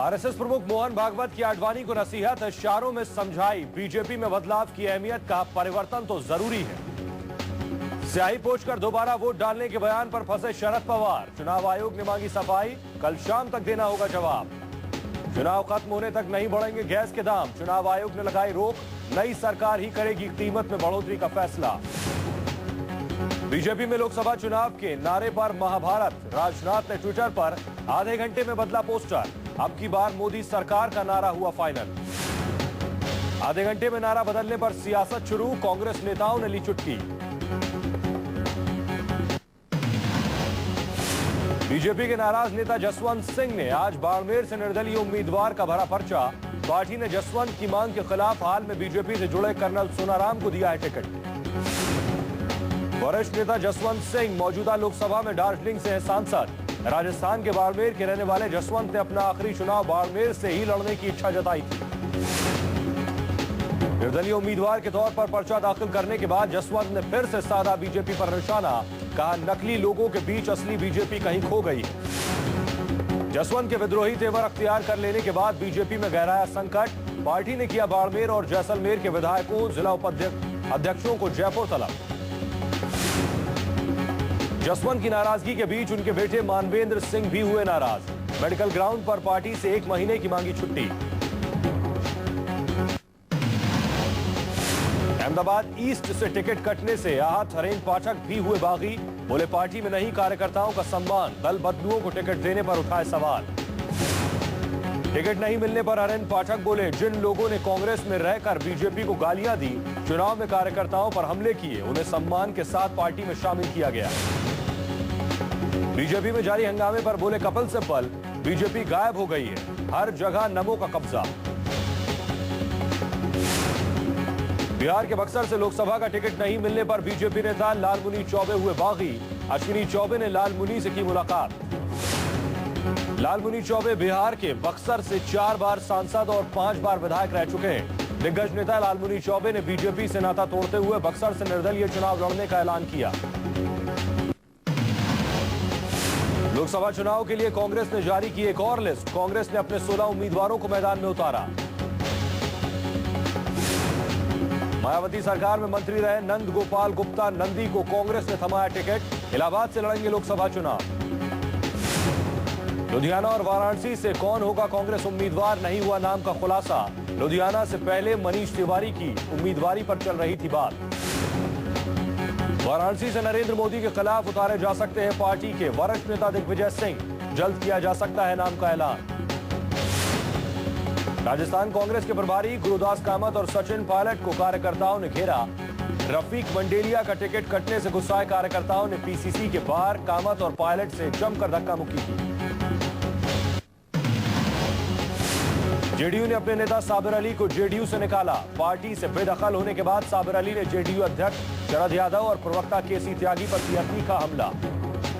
RSS प्रमुख मोहन भागवत की आडवाणी को नसीहत, इशारों में समझाई बीजेपी में बदलाव की अहमियत, कहा परिवर्तन तो जरूरी है। स्याही पोंछकर दोबारा वोट डालने के बयान पर फंसे शरद पवार, चुनाव आयोग ने मांगी सफाई, कल शाम तक देना होगा जवाब। चुनाव खत्म होने तक नहीं बढ़ेंगे गैस के दाम, चुनाव आयोग ने लगाई रोक, नई सरकार ही करेगी कीमत में बढ़ोतरी का फैसला। बीजेपी में लोकसभा चुनाव के नारे पर महाभारत, राजनाथ ने ट्विटर पर आधे घंटे में बदला पोस्टर, अब की बार मोदी सरकार का नारा हुआ फाइनल। आधे घंटे में नारा बदलने पर सियासत शुरू, कांग्रेस नेताओं ने ली चुटकी। बीजेपी के नाराज नेता जसवंत सिंह ने आज बाड़मेर से निर्दलीय उम्मीदवार का भरा पर्चा, पार्टी ने जसवंत की मांग के खिलाफ हाल में बीजेपी से जुड़े कर्नल सोनाराम को दिया है टिकट। वरिष्ठ नेता जसवंत सिंह मौजूदा लोकसभा में दार्जिलिंग से हैं सांसद। राजस्थान के बाड़मेर के रहने वाले जसवंत ने अपना आखिरी चुनाव बाड़मेर से ही लड़ने की इच्छा जताई थी। निर्दलीय उम्मीदवार के तौर पर पर्चा दाखिल करने के बाद जसवंत ने फिर से साधा बीजेपी पर निशाना, कहा नकली लोगों के बीच असली बीजेपी कहीं खो गई है। जसवंत के विद्रोही तेवर अख्तियार कर लेने के बाद बीजेपी में गहराया संकट, पार्टी ने किया बाड़मेर और जैसलमेर के विधायकों, जिला उपाध्यक्षों को जयपुर तलब। जसवंत की नाराजगी के बीच उनके बेटे मानवेंद्र सिंह भी हुए नाराज, मेडिकल ग्राउंड पर पार्टी से 1 महीने की मांगी छुट्टी। अहमदाबाद ईस्ट से टिकट कटने से आहत हरेन पाठक भी हुए बागी, बोले पार्टी में नहीं कार्यकर्ताओं का सम्मान, दल बदलुओं को टिकट देने पर उठाए सवाल। टिकट नहीं मिलने पर हरेन पाठक बोले जिन लोगों ने कांग्रेस में रहकर बीजेपी को गालियां दी, चुनाव में कार्यकर्ताओं पर हमले किए, उन्हें सम्मान के साथ पार्टी में शामिल किया गया। बीजेपी में जारी हंगामे पर बोले कपिल सिब्बल, बीजेपी गायब हो गई है, हर जगह नमो का कब्जा। बिहार के बक्सर से लोकसभा का टिकट नहीं मिलने पर बीजेपी नेता लालमुनि चौबे हुए बागी, अश्विनी चौबे ने लालमुनि से की मुलाकात। लालमुनि चौबे बिहार के बक्सर से 4 बार सांसद और 5 बार विधायक रह चुके हैं। दिग्गज नेता लालमुनि चौबे ने बीजेपी से नाता तोड़ते हुए बक्सर से निर्दलीय चुनाव लड़ने का ऐलान किया। लोकसभा चुनाव के लिए कांग्रेस ने जारी की एक और लिस्ट, कांग्रेस ने अपने 16 उम्मीदवारों को मैदान में उतारा। मायावती सरकार में मंत्री रहे नंद गोपाल गुप्ता नंदी को कांग्रेस ने थमाया टिकट, इलाहाबाद से लड़ेंगे लोकसभा चुनाव। लुधियाना और वाराणसी से कौन होगा कांग्रेस उम्मीदवार, नहीं हुआ नाम का खुलासा। लुधियाना से पहले मनीष तिवारी की उम्मीदवारी पर चल रही थी बात। वाराणसी से नरेंद्र मोदी के खिलाफ उतारे जा सकते हैं पार्टी के वरिष्ठ नेता दिग्विजय सिंह, जल्द किया जा सकता है नाम का ऐलान। राजस्थान कांग्रेस के प्रभारी गुरुदास कामत और सचिन पायलट को कार्यकर्ताओं ने घेरा। रफीक मंडेलिया का टिकट कटने से गुस्साए कार्यकर्ताओं ने पीसीसी के बाहर कामत और पायलट से जमकर धक्का मुक्की की। जेडीयू ने अपने नेता साबिर अली को जेडीयू से निकाला, पार्टी से बेदखल होने के बाद साबिर अली ने जेडीयू अध्यक्ष शरद यादव और प्रवक्ता केसी त्यागी पर किया तीखा हमला।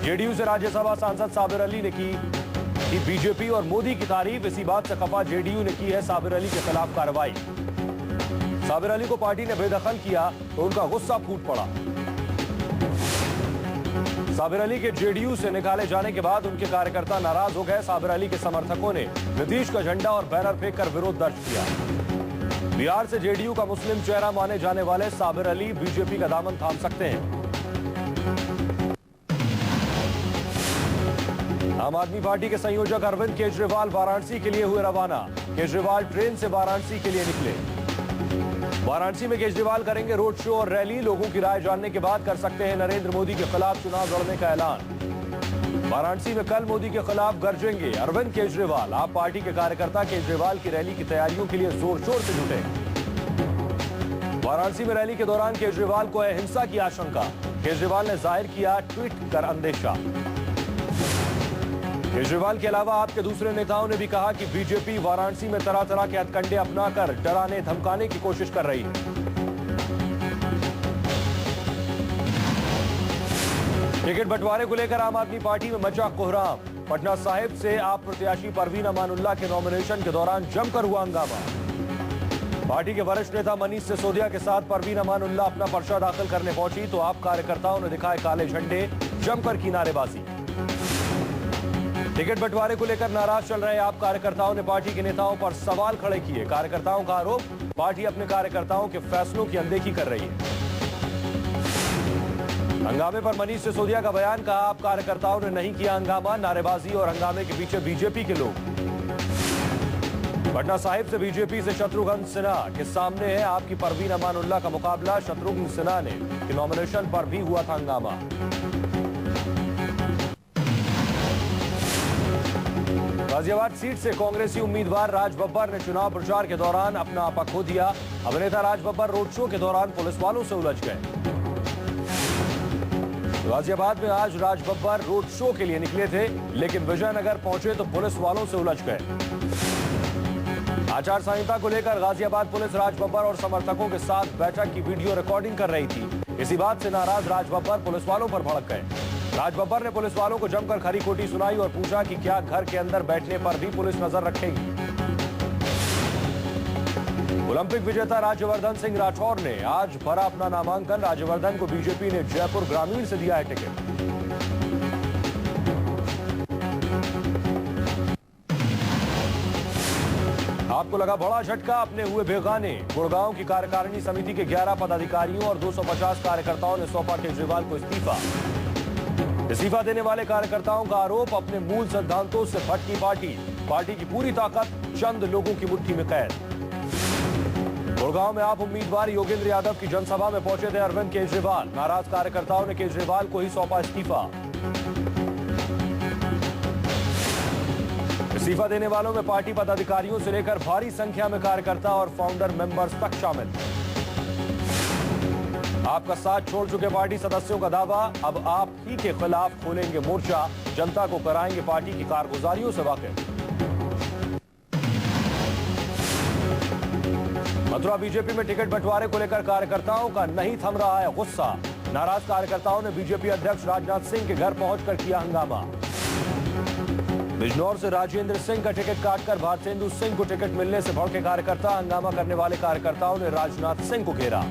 जेडीयू से राज्यसभा सांसद साबिर अली ने की बीजेपी और मोदी की तारीफ, इसी बात से खफा जेडीयू ने की है साबिर अली के खिलाफ कार्रवाई। साबिर अली को पार्टी ने बेदखल किया तो उनका गुस्सा फूट पड़ा। साबिर अली के जेडीयू से निकाले जाने के बाद उनके कार्यकर्ता नाराज हो गए। साबिर अली के समर्थकों ने नीतीश का झंडा और बैनर फेंककर विरोध दर्ज किया। बिहार से जेडीयू का मुस्लिम चेहरा माने जाने वाले साबिर अली बीजेपी का दामन थाम सकते हैं। आम आदमी पार्टी के संयोजक अरविंद केजरीवाल वाराणसी के लिए हुए रवाना। केजरीवाल ट्रेन से वाराणसी के लिए निकले। वाराणसी में केजरीवाल करेंगे रोड शो और रैली, लोगों की राय जानने के बाद कर सकते हैं नरेंद्र मोदी के खिलाफ चुनाव लड़ने का ऐलान। वाराणसी में कल मोदी के खिलाफ गरजेंगे अरविंद केजरीवाल। आप पार्टी के कार्यकर्ता केजरीवाल की रैली की तैयारियों के लिए जोर शोर से जुटे। वाराणसी में रैली के दौरान केजरीवाल को है हिंसा की आशंका, केजरीवाल ने जाहिर किया ट्वीट कर अंदेशा। केजरीवाल के अलावा आपके दूसरे नेताओं ने भी कहा कि बीजेपी वाराणसी में तरह तरह के हथकंडे अपनाकर डराने धमकाने की कोशिश कर रही है। टिकट बंटवारे को लेकर आम आदमी पार्टी में मचा कोहराम। पटना साहिब से आप प्रत्याशी परवीन अमानुल्लाह के नॉमिनेशन के दौरान जमकर हुआ हंगामा। पार्टी के वरिष्ठ नेता मनीष सिसोदिया के साथ परवीन अमानुल्लाह अपना पर्चा दाखिल करने पहुंची तो आप कार्यकर्ताओं ने दिखाए काले झंडे, जमकर की नारेबाजी। टिकट बंटवारे को लेकर नाराज चल रहे आप कार्यकर्ताओं ने पार्टी के नेताओं पर सवाल खड़े किए। कार्यकर्ताओं का आरोप, पार्टी अपने कार्यकर्ताओं के फैसलों की अनदेखी कर रही है। हंगामे पर मनीष सिसोदिया का बयान, कहा आप कार्यकर्ताओं ने नहीं किया हंगामा, नारेबाजी और हंगामे के पीछे बीजेपी के लोग। पटना साहिब से बीजेपी से शत्रुघ्न सिन्हा के सामने है आपकी परवीन अमानुल्लाह का मुकाबला। शत्रुघ्न सिन्हा ने कि नॉमिनेशन पर भी हुआ था हंगामा। गाजियाबाद सीट से कांग्रेसी उम्मीदवार राज बब्बर ने चुनाव प्रचार के दौरान अपना आपा खो दिया। अभिनेता राज बब्बर रोड शो के दौरान पुलिस वालों से उलझ गए। गाजियाबाद में आज राज बब्बर रोड शो के लिए निकले थे, लेकिन विजयनगर पहुंचे तो पुलिस वालों से उलझ गए। आचार संहिता को लेकर गाजियाबाद पुलिस राज बब्बर और समर्थकों के साथ बैठक की वीडियो रिकॉर्डिंग कर रही थी। इसी बात से नाराज राज बब्बर पुलिस वालों पर भड़क गए। राज बब्बर ने पुलिस वालों को जमकर खरी खोटी सुनाई और पूछा कि क्या घर के अंदर बैठने पर भी पुलिस नजर रखेगी। ओलंपिक विजेता राज्यवर्धन सिंह राठौर ने आज भरा अपना नामांकन। राज्यवर्धन को बीजेपी ने जयपुर ग्रामीण से दिया है टिकट। आपको लगा बड़ा झटका, अपने हुए बेगाने। गुड़गांव की कार्यकारिणी समिति के 11 पदाधिकारियों और 250 कार्यकर्ताओं ने सौंपा केजरीवाल को इस्तीफा। इस्तीफा देने वाले कार्यकर्ताओं का आरोप, अपने मूल सिद्धांतों से भटकी पार्टी की पूरी ताकत चंद लोगों की मुट्ठी में कैद। गुड़गांव में आप उम्मीदवार योगेंद्र यादव की जनसभा में पहुंचे थे अरविंद केजरीवाल। नाराज कार्यकर्ताओं ने केजरीवाल को ही सौंपा इस्तीफा। इस्तीफा देने वालों में पार्टी पदाधिकारियों से लेकर भारी संख्या में कार्यकर्ता और फाउंडर मेंबर्स तक शामिल। आपका साथ छोड़ चुके पार्टी सदस्यों का दावा, अब आप ही के खिलाफ खोलेंगे मोर्चा, जनता को कराएंगे पार्टी की कारगुजारियों से वाकिफ। मथुरा बीजेपी में टिकट बंटवारे को लेकर कार्यकर्ताओं का नहीं थम रहा है गुस्सा। नाराज कार्यकर्ताओं ने बीजेपी अध्यक्ष राजनाथ सिंह के घर पहुंचकर किया हंगामा। बिजनौर से राजेंद्र सिंह का टिकट काटकर भारतेंदु सिंह को टिकट मिलने से भड़के कार्यकर्ता। हंगामा करने वाले कार्यकर्ताओं ने राजनाथ सिंह को घेरा।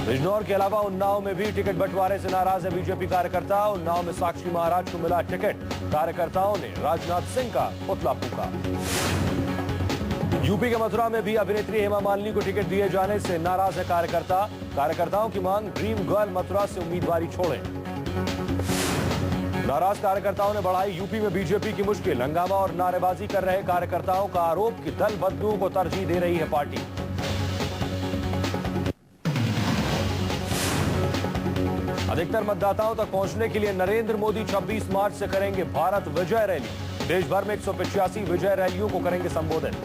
बिजनौर के अलावा उन्नाव में भी टिकट बंटवारे से नाराज है बीजेपी कार्यकर्ता। उन्नाव में साक्षी महाराज को मिला टिकट, कार्यकर्ताओं ने राजनाथ सिंह का पुतला फूका। यूपी के मथुरा में भी अभिनेत्री हेमा मालिनी को टिकट दिए जाने से नाराज है कार्यकर्ताओं की मांग, ड्रीम गर्ल मथुरा से उम्मीदवारी छोड़ें। नाराज कार्यकर्ताओं ने बढ़ाई यूपी में बीजेपी की मुश्किल। हंगामा और नारेबाजी कर रहे कार्यकर्ताओं का आरोप कि दल बदलुओं को तरजीह दे रही है पार्टी। अधिकतर मतदाताओं तक पहुंचने के लिए नरेंद्र मोदी 26 मार्च से करेंगे भारत विजय रैली। देश भर में 185 विजय रैलियों को करेंगे संबोधित।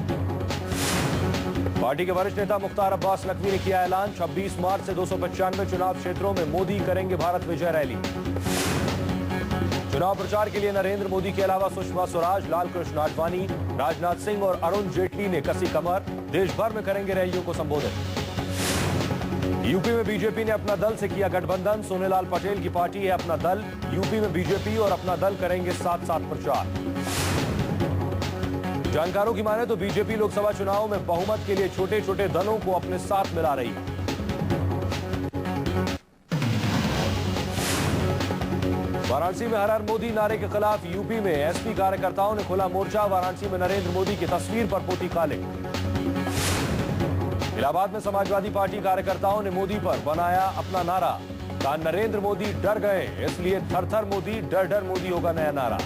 पार्टी के वरिष्ठ नेता मुख्तार अब्बास नकवी ने किया ऐलान, 26 मार्च से 295 चुनाव क्षेत्रों में मोदी करेंगे भारत विजय रैली। चुनाव प्रचार के लिए नरेंद्र मोदी के अलावा सुषमा स्वराज, लालकृष्ण आडवाणी, राजनाथ सिंह और अरुण जेटली ने कसी कमर। देश भर में करेंगे रैलियों को संबोधित। यूपी में बीजेपी ने अपना दल से किया गठबंधन। सोनेलाल पटेल की पार्टी है अपना दल। यूपी में बीजेपी और अपना दल करेंगे साथ साथ प्रचार। जानकारों की माने तो बीजेपी लोकसभा चुनाव में बहुमत के लिए छोटे छोटे दलों को अपने साथ मिला रही है। वाराणसी में हर हर मोदी नारे के खिलाफ यूपी में एसपी कार्यकर्ताओं ने खोला मोर्चा। वाराणसी में नरेंद्र मोदी की तस्वीर पर पोती कालिक। इलाहाबाद में समाजवादी पार्टी कार्यकर्ताओं ने मोदी पर बनाया अपना नारा, कहा नरेंद्र मोदी डर गए इसलिए थर थर मोदी, डर डर मोदी होगा नया नारा।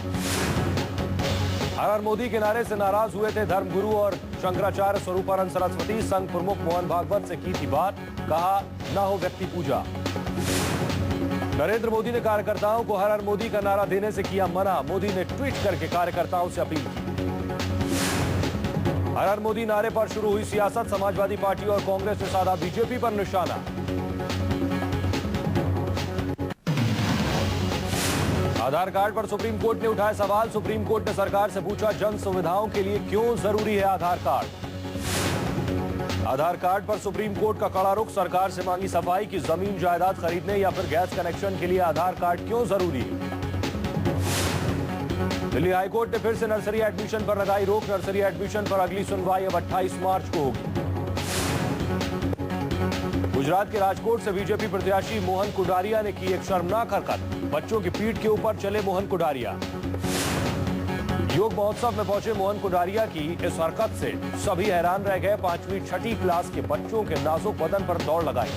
हर हर मोदी के नारे से नाराज हुए थे धर्मगुरु और शंकराचार्य स्वरूपानंद सरस्वती। संघ प्रमुख मोहन भागवत से की थी बात, कहा न हो व्यक्ति पूजा। नरेंद्र मोदी ने कार्यकर्ताओं को हर हर मोदी का नारा देने से किया मना। मोदी ने ट्वीट करके कार्यकर्ताओं से अपील की। हर हर मोदी नारे पर शुरू हुई सियासत। समाजवादी पार्टी और कांग्रेस ने साधा बीजेपी पर निशाना। आधार कार्ड पर सुप्रीम कोर्ट ने उठाए सवाल। सुप्रीम कोर्ट ने सरकार से पूछा जन सुविधाओं के लिए क्यों जरूरी है आधार कार्ड। आधार कार्ड पर सुप्रीम कोर्ट का कड़ा रुख। सरकार से मांगी सफाई की जमीन जायदाद खरीदने या फिर गैस कनेक्शन के लिए आधार कार्ड क्यों जरूरी है। दिल्ली हाईकोर्ट ने फिर से नर्सरी एडमिशन पर लगाई रोक। नर्सरी एडमिशन पर अगली सुनवाई अब 28 मार्च को होगी। गुजरात के राजकोट से बीजेपी प्रत्याशी मोहन कुडारिया ने की एक शर्मनाक हरकत। बच्चों की पीठ के ऊपर चले मोहन कुडारिया। योग महोत्सव में पहुंचे मोहन कुंडारिया की इस हरकत से सभी हैरान रह गए। 5वीं छठी क्लास के बच्चों के नाजुक बदन पर दौड़ लगाई।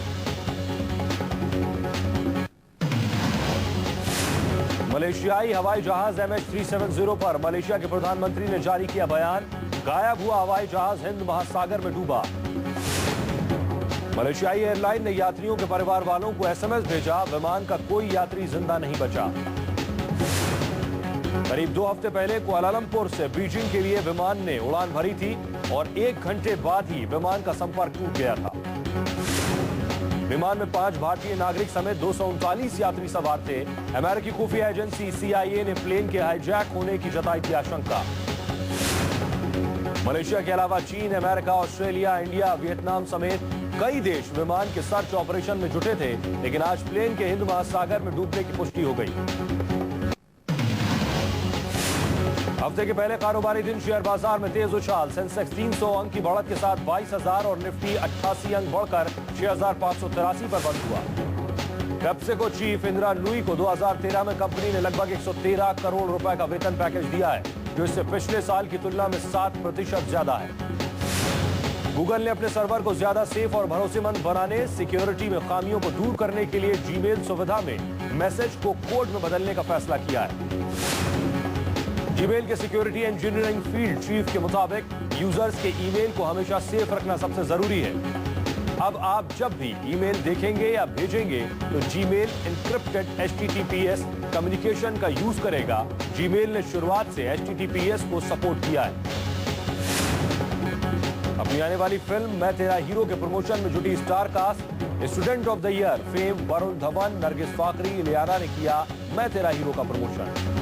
मलेशियाई हवाई जहाज MH370 पर मलेशिया के प्रधानमंत्री ने जारी किया बयान। गायब हुआ हवाई जहाज हिंद महासागर में डूबा। मलेशियाई एयरलाइन ने यात्रियों के परिवार वालों को SMS भेजा। विमान का कोई यात्री जिंदा नहीं बचा। करीब 2 हफ्ते पहले कुआलालंपुर से बीजिंग के लिए विमान ने उड़ान भरी थी और 1 घंटे बाद ही विमान का संपर्क टूट गया था। विमान में 5 भारतीय नागरिक समेत 239 यात्री सवार थे। अमेरिकी खुफिया एजेंसी CIA ने प्लेन के हाईजैक होने की जताई थी आशंका। मलेशिया के अलावा चीन, अमेरिका, ऑस्ट्रेलिया, इंडिया, वियतनाम समेत कई देश विमान के सर्च ऑपरेशन में जुटे थे, लेकिन आज प्लेन के हिंद महासागर में डूबने की पुष्टि हो गई। हफ्ते के पहले कारोबारी दिन शेयर बाजार में तेज उछाल। सेंसेक्स 300 अंक की बढ़त के साथ 22,000 और निफ्टी 88 अंक बढ़कर 6,583 पर बंद हुआ। पेप्सिको चीफ इंदिरा लुई को 2013 में कंपनी ने लगभग 113 करोड़ रुपए का वेतन पैकेज दिया है, जो इससे पिछले साल की तुलना में 7% ज्यादा है। गूगल ने अपने सर्वर को ज्यादा सेफ और भरोसेमंद बनाने, सिक्योरिटी में खामियों को दूर करने के लिए जीमेल सुविधा में मैसेज को कोड में बदलने का फैसला किया है। जीमेल के सिक्योरिटी इंजीनियरिंग फील्ड चीफ के मुताबिक यूजर्स के ईमेल को हमेशा सेफ रखना सबसे जरूरी है। अब आप जब भी ईमेल देखेंगे या भेजेंगे तो जीमेल एन्क्रिप्टेड HTTPS कम्युनिकेशन का यूज करेगा। जीमेल ने शुरुआत से HTTPS को सपोर्ट किया है। अपनी आने वाली फिल्म मैं तेरा हीरो के प्रमोशन में जुटी star cast. Student of the Year fame Varun Dhawan, Nargis Fakhri, Ileana ने किया मैं तेरा हीरो का प्रमोशन।